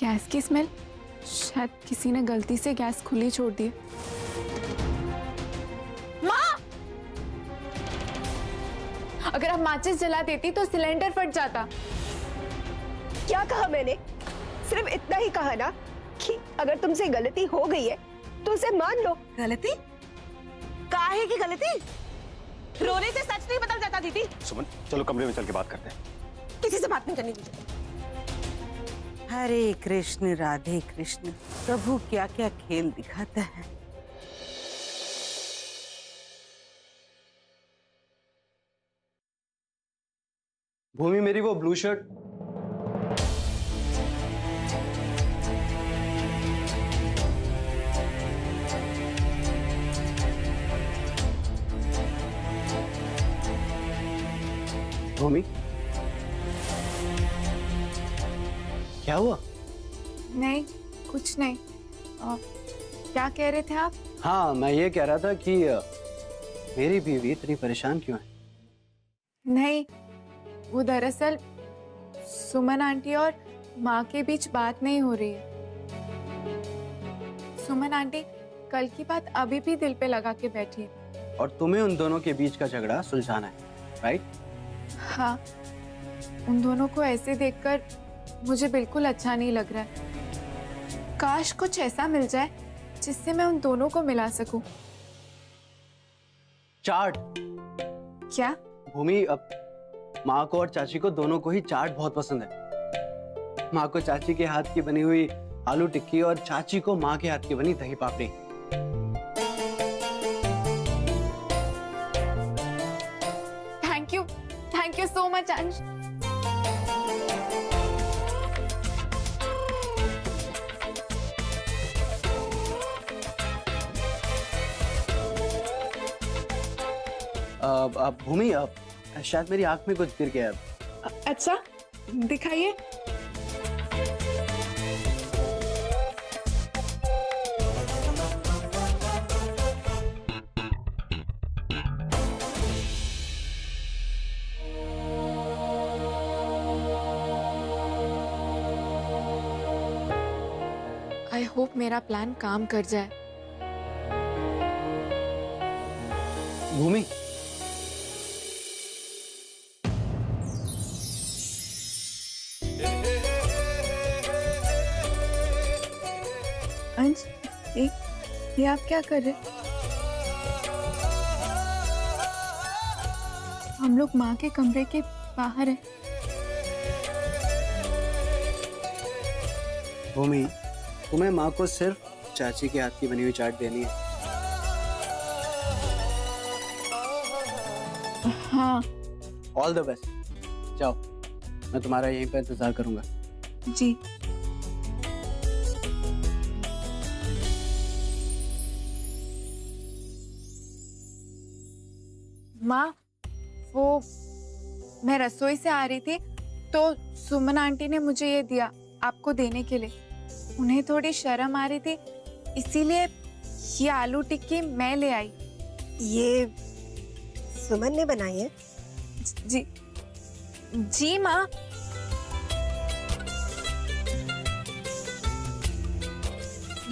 Gas की smell. शायद किसी ने गलती से गैस खुली छोड़ दी। माँ, अगर आप माचिस जला देती तो सिलेंडर फट जाता। क्या कहा मैंने? सिर्फ इतना ही कहा ना कि अगर तुमसे गलती हो गई है तो उसे मान लो। गलती? काहे की गलती? रोने से सच नहीं बदल जाता दीदी। सुमन, चलो कमरे में चल के बात करते हैं। किसी से बात नहीं करनी मुझे। हरे कृष्ण राधे कृष्ण, प्रभु क्या क्या खेल दिखाता है। भूमि, मेरी वो ब्लू शर्ट। भूमि, क्या हुआ? नहीं, कुछ नहीं। क्या कह रहे थे आप? हाँ, मैं ये कह रहा था कि मेरी बीवी इतनी परेशान क्यों है? नहीं, वो दरअसल सुमन आंटी और माँ के बीच बात नहीं हो रही है। सुमन आंटी कल की बात अभी भी दिल पे लगा के बैठी है। और तुम्हें उन दोनों के बीच का झगड़ा सुलझाना है, राइट? हाँ, उन दोनों को ऐसे देखकर मुझे बिल्कुल अच्छा नहीं लग रहा है। काश कुछ ऐसा मिल जाए जिससे मैं उन दोनों को मिला सकूं। चाट। क्या? भूमि, अब माँ को और चाची को दोनों को ही चाट बहुत पसंद है। माँ को चाची के हाथ की बनी हुई आलू टिक्की और चाची को माँ के हाथ की बनी दही पापड़ी। थैंक यू सो मच अंश। भूमि, शायद मेरी आंख में कुछ गिर गया है। अच्छा, दिखाइए। आई होप मेरा प्लान काम कर जाए। भूमि, अंश, ये आप क्या कर रहे? हम लोग माँ के कमरे के बाहर हैं। भूमि, तुम्हें माँ को सिर्फ चाची के हाथ की बनी हुई चाट देनी है। हाँ। All the best. जाओ, मैं तुम्हारा यहीं पे इंतजार करूंगा। जी। माँ, वो मैं रसोई से आ रही थी तो सुमन आंटी ने मुझे ये दिया आपको देने के लिए। उन्हें थोड़ी शर्म आ रही थी, इसीलिए ये आलू टिक्की मैं ले आई। ये सुमन ने बनाई है? जी जी माँ।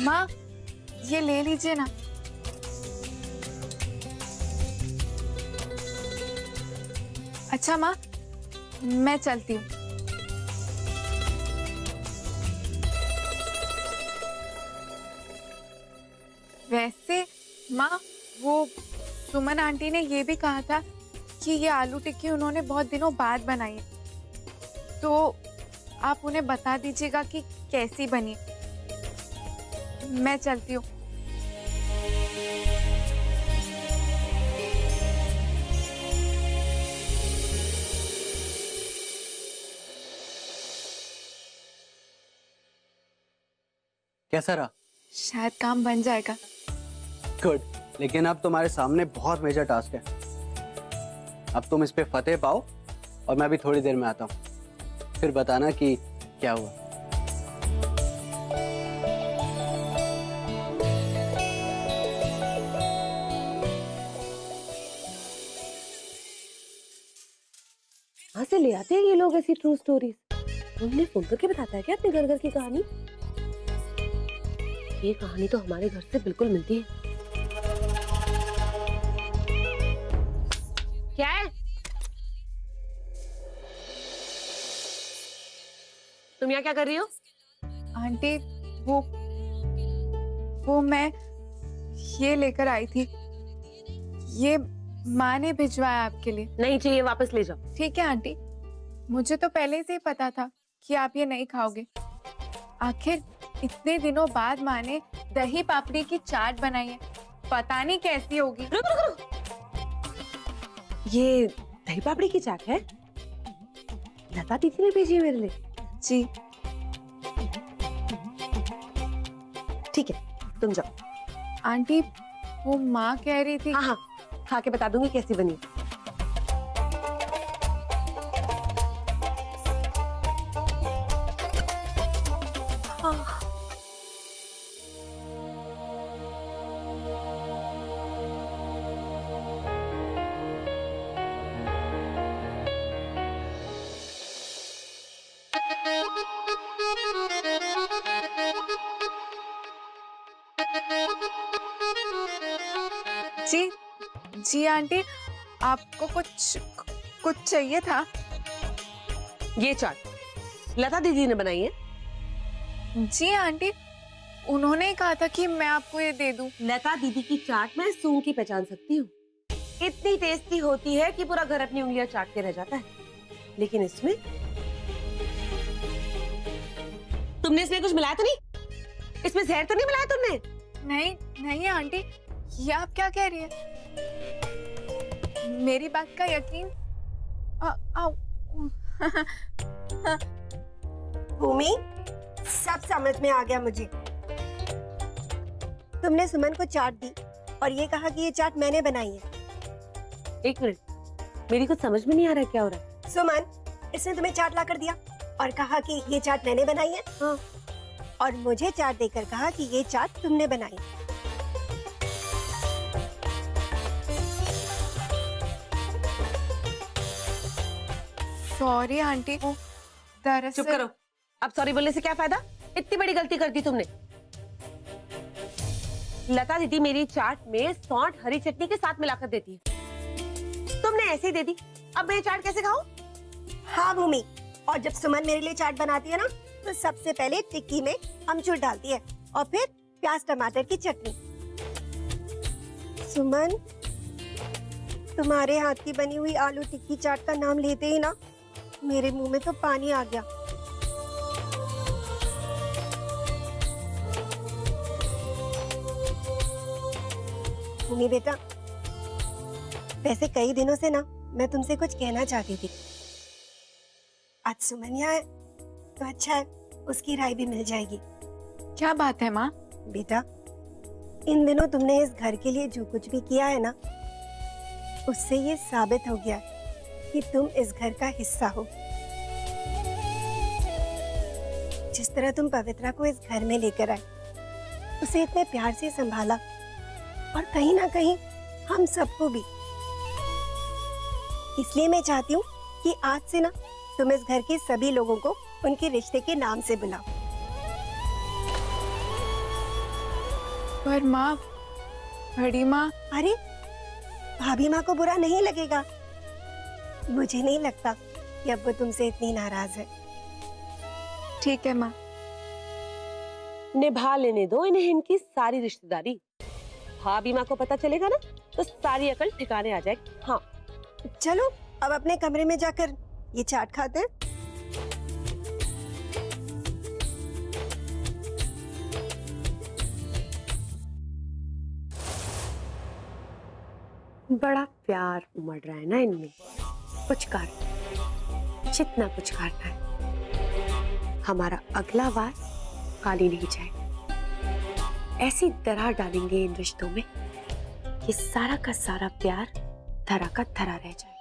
माँ, ये ले लीजिए ना। अच्छा माँ, मैं चलती हूँ। वैसे माँ, वो सुमन आंटी ने ये भी कहा था कि ये आलू टिक्की उन्होंने बहुत दिनों बाद बनाई है, तो आप उन्हें बता दीजिएगा कि कैसी बनी। मैं चलती हूँ। कैसा रहा? शायद काम बन जाएगा। गुड, लेकिन अब तुम्हारे सामने बहुत मेजर टास्क है। अब तुम इस पे फतेह पाओ और मैं भी थोड़ी देर में आता हूँ, फिर बताना कि क्या हुआ। कहाँ से ले आते हैं ये लोग ऐसी ट्रू स्टोरीज? तुमने फोन करके बताता है क्या अपने घर घर की कहानी? ये कहानी तो हमारे घर से बिल्कुल मिलती है। क्या है? तुम यहाँ क्या कर रही हो? आंटी वो मैं ये लेकर आई थी। ये माँ ने भिजवाया आपके लिए। नहीं चाहिए, वापस ले जाओ। ठीक है आंटी, मुझे तो पहले से ही पता था कि आप ये नहीं खाओगे। आखिर इतने दिनों बाद माँ ने दही पापड़ी की चाट बनाई है, पता नहीं कैसी होगी। रुक रुक रुक, ये दही पापड़ी की चाट है? लता दीदी ने भेजी है मेरे लिए। जी ठीक है, तुम जाओ। आंटी, वो माँ कह रही थी। हाँ हाँ, खा के बता दूंगी कैसी बनी। जी जी आंटी, आपको कुछ चाहिए था? ये चाट लता दीदी ने बनाई है। जी आंटी, उन्होंने ही कहा था कि मैं आपको ये दे दूं। लता दीदी की चाट मैं सूंघ के पहचान सकती हूँ। इतनी टेस्टी होती है कि पूरा घर अपनी उंगलियां चाट के रह जाता है। लेकिन इसमें तुमने इसमें कुछ मिलाया तो नहीं? इसमें जहर तो नहीं मिलाया तुमने? नहीं नहीं आंटी, ये आप क्या कह रही है? मेरी बात का यकीन। भूमि, सब समझ में आ गया मुझे। तुमने सुमन को चाट दी और ये कहा कि ये चाट मैंने बनाई है। एक मिनट, मेरी कुछ समझ में नहीं आ रहा है क्या हो रहा है। सुमन, इसने तुम्हें चाट ला कर दिया और कहा कि ये चाट मैंने बनाई है। हाँ। और मुझे चाट देकर कहा कि ये चाट तुमने बनाई। सॉरी आंटी, वो दरअसल। चुप करो, अब सॉरी बोलने से क्या फायदा? इतनी बड़ी गलती कर दी तुमने। लता दीदी मेरी चाट में सौंठ हरी चटनी के साथ मिलाकर देती है, तुमने ऐसे ही दे दी। अब मैं ये चाट कैसे खाऊं? हाँ भूमि, और जब सुमन मेरे लिए चाट बनाती है ना, तो सबसे पहले टिक्की में अमचूर डालती है और फिर प्याज टमाटर की चटनी। सुमन, तुम्हारे हाथ की बनी हुई आलू टिक्की चाट का नाम लेते ही ना मेरे मुंह में तो पानी आ गया। भूमि बेटा, वैसे कई दिनों से ना मैं तुमसे कुछ कहना चाहती थी। आज सुमन यहाँ है तो अच्छा है, उसकी राय भी मिल जाएगी। क्या बात है माँ? बेटा, इन दिनों तुमने इस घर के लिए जो कुछ भी किया है ना, उससे ये साबित हो गया कि तुम इस घर का हिस्सा हो। जिस तरह तुम पवित्रा को इस घर में लेकर आए, उसे इतने प्यार से संभाला, और कहीं ना कहीं हम सबको भी। इसलिए मैं चाहती हूँ कि आज से ना तुम इस घर के सभी लोगों को उनके रिश्ते के नाम से बुलाओ। पर माँ, बड़ी माँ। अरे, भाभी माँ को बुरा नहीं लगेगा। मुझे नहीं लगता कि अब वो तुमसे इतनी नाराज है। ठीक है माँ। निभा लेने दो इन्हें इनकी सारी रिश्तेदारी। भाभी माँ को पता चलेगा ना तो सारी अकल ठिकाने आ जाएगी। हाँ चलो अब अपने कमरे में जाकर ये चाट खाते हैं। बड़ा प्यार उमड़ रहा है ना इनमें। कुछ कर, जितना कुछ करना है, हमारा अगला वार खाली नहीं जाए। ऐसी दरार डालेंगे इन रिश्तों में कि सारा का सारा प्यार धरा का धरा रह जाएगा।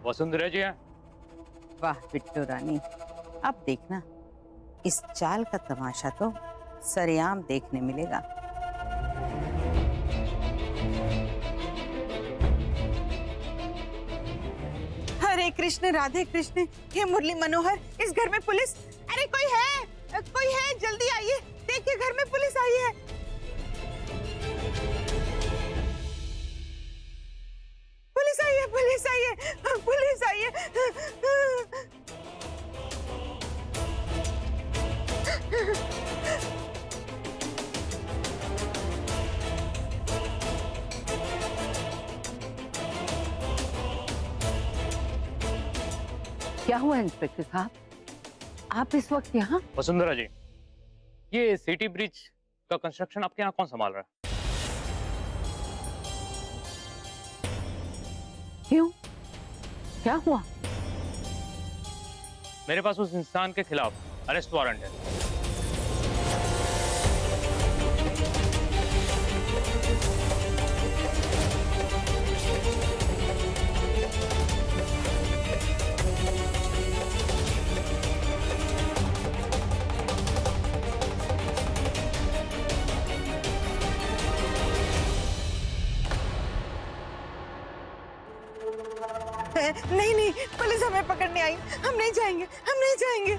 वसुंधरा जी हैं। वाह बिट्टू रानी, अब देखना इस चाल का तमाशा तो सरेआम देखने मिलेगा। हरे कृष्ण राधे कृष्ण, हे मुरली मनोहर, इस घर में पुलिस, अरे कोई है, जल्दी आइए, देखिए घर में पुलिस आई है। पुलिस आई है, पुलिस आई है, पुलिस आई है। क्या हुआ इंस्पेक्टर साहब, आप इस वक्त यहाँ? वसुंधरा जी, ये सिटी ब्रिज का कंस्ट्रक्शन आपके यहाँ कौन संभाल रहा है? क्यों, क्या हुआ? मेरे पास उस इंसान के खिलाफ अरेस्ट वारंट है। नहीं, पुलिस हमें पकड़ने आई, हम नहीं जाएंगे, हम नहीं जाएंगे।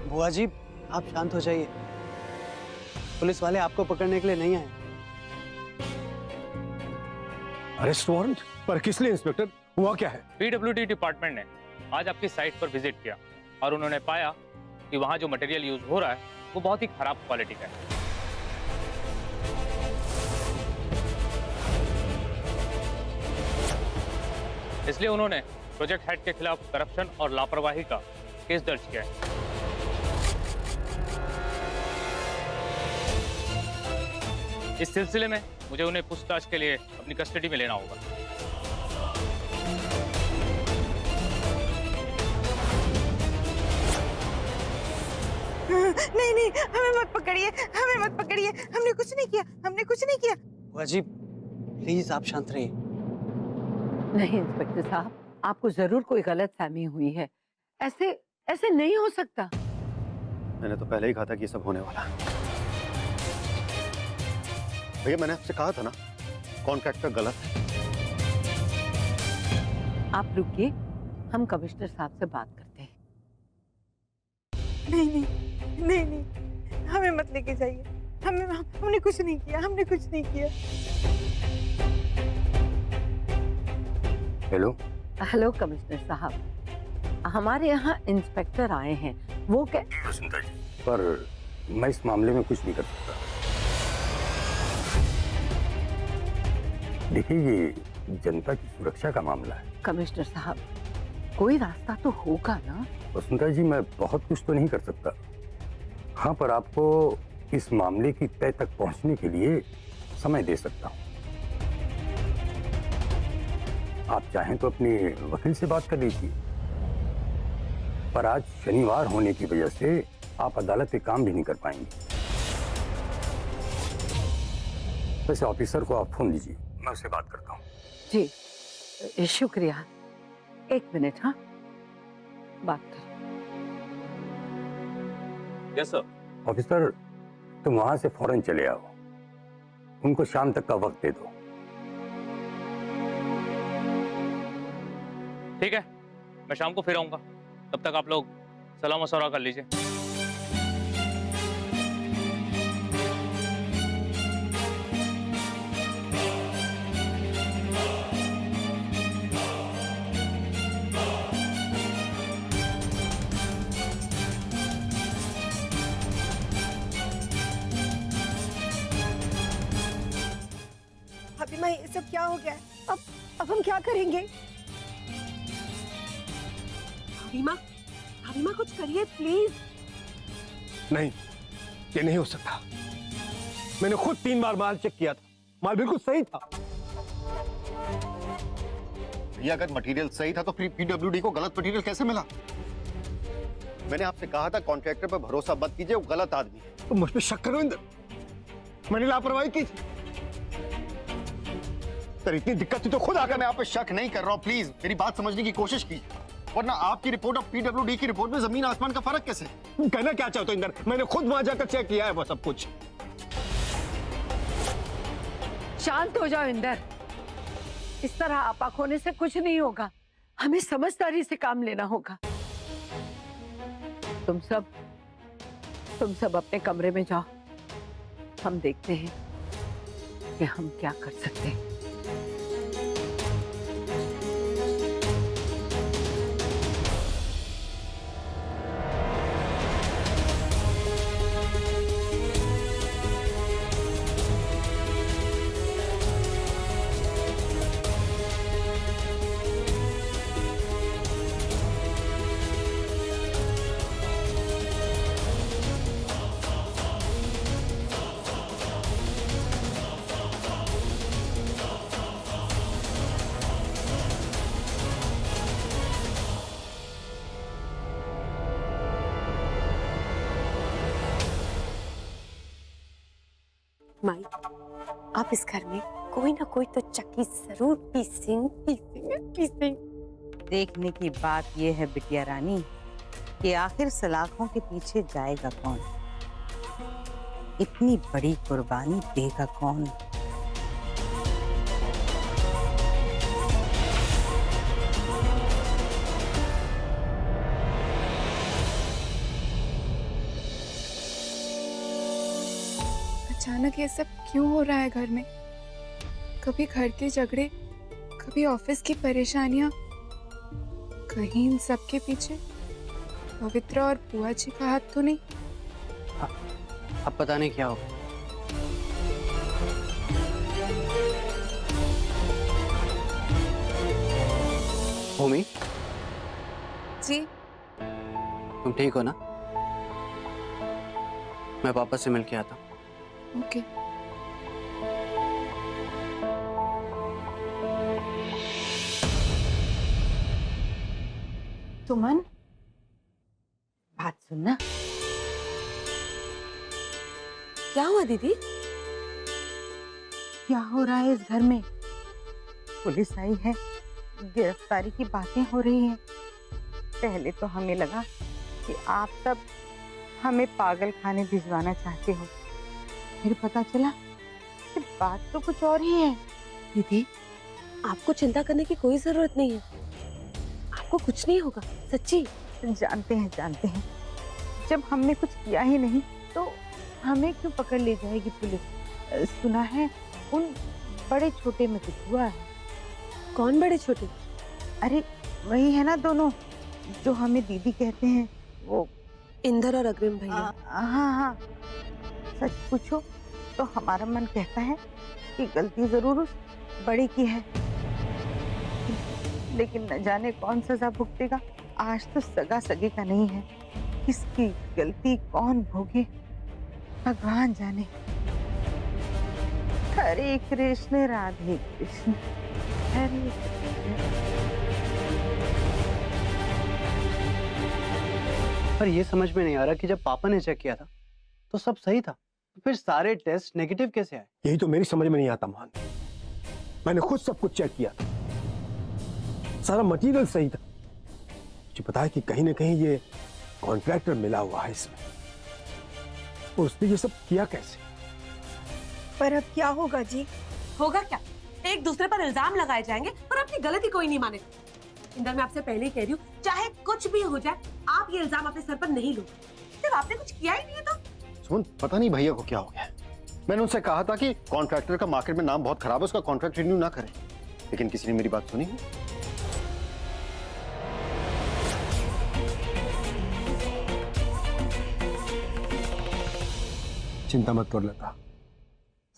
बुआ जी, आप शांत हो जाइए। पुलिस वाले आपको पकड़ने के लिए नहीं आए। Arrest warrant? पर किस लिए इंस्पेक्टर? हुआ क्या है? पीडब्ल्यूडी डिपार्टमेंट ने आज आपकी साइट पर विजिट किया और उन्होंने पाया कि वहाँ जो मटेरियल यूज हो रहा है वो बहुत ही खराब क्वालिटी का है। इसलिए उन्होंने प्रोजेक्ट हेड के खिलाफ करप्शन और लापरवाही का केस दर्ज किया है। इस सिलसिले में मुझे उन्हें पूछताछ के लिए अपनी कस्टडी में लेना होगा। नहीं, हमें मत पकड़िए, हमें मत पकड़िए, हमने कुछ नहीं किया, हमने कुछ नहीं किया। बुआ जी, प्लीज आप शांत रहिए। नहीं इंस्पेक्टर साहब, आपको जरूर कोई गलत फहमी हुई है, ऐसे नहीं हो सकता। मैंने तो पहले ही कहा था कि ये सब होने वाला है। भैया, मैंने आपसे कहा था ना, कॉन्ट्रैक्टर गलत है। आप रुकिए, हम कमिश्नर साहब से बात करते हैं। नहीं, हमें मत लेके जाइए, हमने कुछ नहीं किया, हमने कुछ नहीं किया। हेलो कमिश्नर साहब, हमारे यहाँ इंस्पेक्टर आए हैं, वो क्या? वसुंधरा जी, पर मैं इस मामले में कुछ नहीं कर सकता। देखिए, ये जनता की सुरक्षा का मामला है। कमिश्नर साहब, कोई रास्ता तो होगा ना? वसुंधरा जी, मैं बहुत कुछ तो नहीं कर सकता। हाँ, पर आपको इस मामले की तह तक पहुंचने के लिए समय दे सकता हूँ। आप चाहें तो अपने वकील से बात कर लीजिए, पर आज शनिवार होने की वजह से आप अदालत में काम भी नहीं कर पाएंगे। वैसे ऑफिसर को आप फोन दीजिए, मैं उससे बात करता हूँ। जी शुक्रिया, एक मिनट। हाँ, बात कर। Yes sir. ऑफिसर, तुम वहां से फौरन चले आओ, उनको शाम तक का वक्त दे दो। ठीक है, मैं शाम को फिर आऊंगा, तब तक आप लोग सलाम मशवरा कर लीजिए। अभी मैं, ये सब क्या हो गया है? अब हम क्या करेंगे? भाभी माँ कुछ करिए प्लीज। नहीं, ये नहीं हो सकता। मैंने खुद 3 बार माल चेक किया था, माल बिल्कुल सही था। ये अगर मटेरियल सही था तो फिर पीडब्ल्यूडी को गलत मटेरियल कैसे मिला? मैंने आपसे कहा था कॉन्ट्रैक्टर पर भरोसा मत कीजिए, वो गलत आदमी है। तुम मुझ पे शक करो इंद्र, मैंने लापरवाही की थी। बेहतर, इतनी दिक्कत थी तो खुद आकर। मैं आप पे शक नहीं कर रहा हूँ, प्लीज मेरी बात समझने की कोशिश कीजिए, वरना आपकी रिपोर्ट और पीडब्ल्यूडी की रिपोर्ट में जमीन आसमान का फर्क कैसे? तुम कहना क्या चाहते हो इंदर? मैंने खुद वहां जाकर चेक किया है वो सब कुछ। शांत हो जाओ इंदर, इस तरह आपा खोने से कुछ नहीं होगा। हमें समझदारी से काम लेना होगा। तुम सब अपने कमरे में जाओ, हम देखते हैं कि हम क्या कर सकते हैं। माई, आप इस घर में कोई ना कोई तो चक्की जरूर पीसेंगे। देखने की बात यह है बिटिया रानी कि आखिर सलाखों के पीछे जाएगा कौन, इतनी बड़ी कुर्बानी देगा कौन। अचानक ये सब क्यों हो रहा है घर में? कभी घर के झगड़े, कभी ऑफिस की परेशानियां, कहीं इन सब के पीछे पवित्र और बुआ जी का हाथ तो नहीं? अब पता नहीं क्या होगा। भूमि, जी तुम ठीक हो ना? मैं पापा से मिल के आता हूँ। ओके। सुमन, बात सुनना। क्या हुआ दीदी? क्या हो रहा है इस घर में? पुलिस आई है, गिरफ्तारी की बातें हो रही हैं। पहले तो हमें लगा कि आप सब हमें पागल खाने भिजवाना चाहते हो, फिर पता चला कि बात तो कुछ और ही है। दीदी, आपको चिंता करने की कोई जरूरत नहीं है, आपको कुछ नहीं होगा, सच्ची। जानते हैं जब हमने कुछ किया ही नहीं तो हमें क्यों पकड़ ले जाएगी पुलिस? सुना है उन बड़े छोटे में कुछ हुआ है। कौन बड़े छोटे? अरे वही है ना दोनों जो हमें दीदी कहते हैं, वो इंदर और अग्रिम भैया। हाँ, सच पूछो तो हमारा मन कहता है कि गलती जरूर उस बड़े की है, लेकिन न जाने कौन सजा भुगतेगा। आज तो सगा सगे का नहीं है, किसकी गलती कौन भोगे भगवान जाने। हरे कृष्ण राधे कृष्ण हरे कृष्ण। पर ये समझ में नहीं आ रहा कि जब पापा ने चेक किया था तो सब सही था, तो फिर सारे टेस्ट नेगेटिव कैसे आए? यही तो मेरी समझ में नहीं आता मोहन। मैंने खुद सब कुछ चेक किया था, सारा मटेरियल सही था। मुझे पता है कि कहीं ना कहीं ये कॉन्ट्रैक्टर मिला हुआ है इसमें, और उसने ये सब किया कैसे? पर अब क्या होगा जी? होगा क्या? एक दूसरे पर इल्जाम लगाए जाएंगे पर अपनी गलती कोई नहीं मानेगा। इंदर, मैं आपसे पहले ही कह रही हूँ, चाहे कुछ भी हो जाए आप ये इल्जाम अपने सर पर नहीं लो, जब आपने कुछ किया ही नहीं है तो। सुन, पता नहीं भैया को क्या हो गया। मैंने उनसे कहा था कि कॉन्ट्रैक्टर का मार्केट में नाम बहुत खराब है, उसका कॉन्ट्रैक्ट रिन्यू ना करें, लेकिन किसी ने मेरी बात सुनी। चिंता मत कर लता,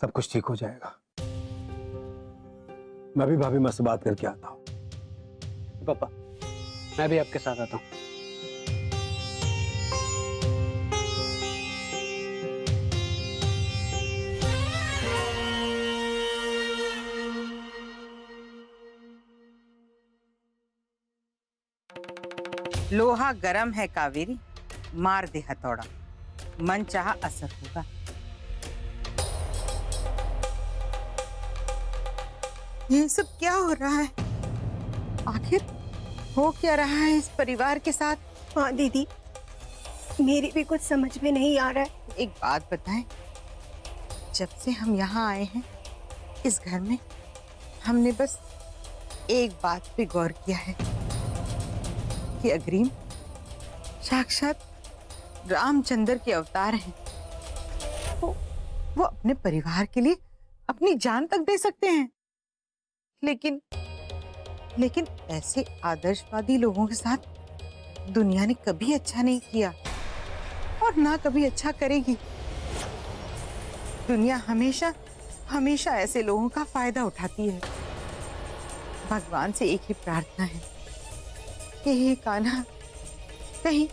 सब कुछ ठीक हो जाएगा। मैं भी भाभी माँ से बात करके आता हूँ। पापा, मैं भी आपके साथ आता हूँ। लोहा गरम है कावेरी, मार दे हथौड़ा, मन चाहा असर होगा। ये सब क्या हो रहा है? आखिर हो क्या रहा है इस परिवार के साथ? हाँ दीदी, मेरी भी कुछ समझ में नहीं आ रहा है। एक बात बताएं, जब से हम यहाँ आए हैं इस घर में, हमने बस एक बात पे गौर किया है कि अग्रीम साक्षात रामचंद्र के अवतार हैं। वो अपने परिवार के लिए अपनी जान तक दे सकते हैं, लेकिन ऐसे आदर्शवादी लोगों के साथ दुनिया ने कभी अच्छा नहीं किया और ना कभी अच्छा करेगी। दुनिया हमेशा हमेशा ऐसे लोगों का फायदा उठाती है। भगवान से एक ही प्रार्थना है कि हे कान्हा, कहीं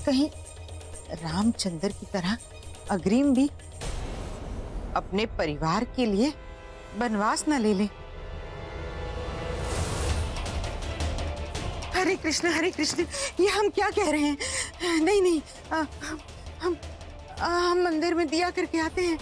कहीं रामचंद्र की तरह अग्रीम भी अपने परिवार के लिए वनवास न ले ले। हरे कृष्ण, ये हम क्या कह रहे हैं? नहीं, हम मंदिर में दिया करके आते हैं।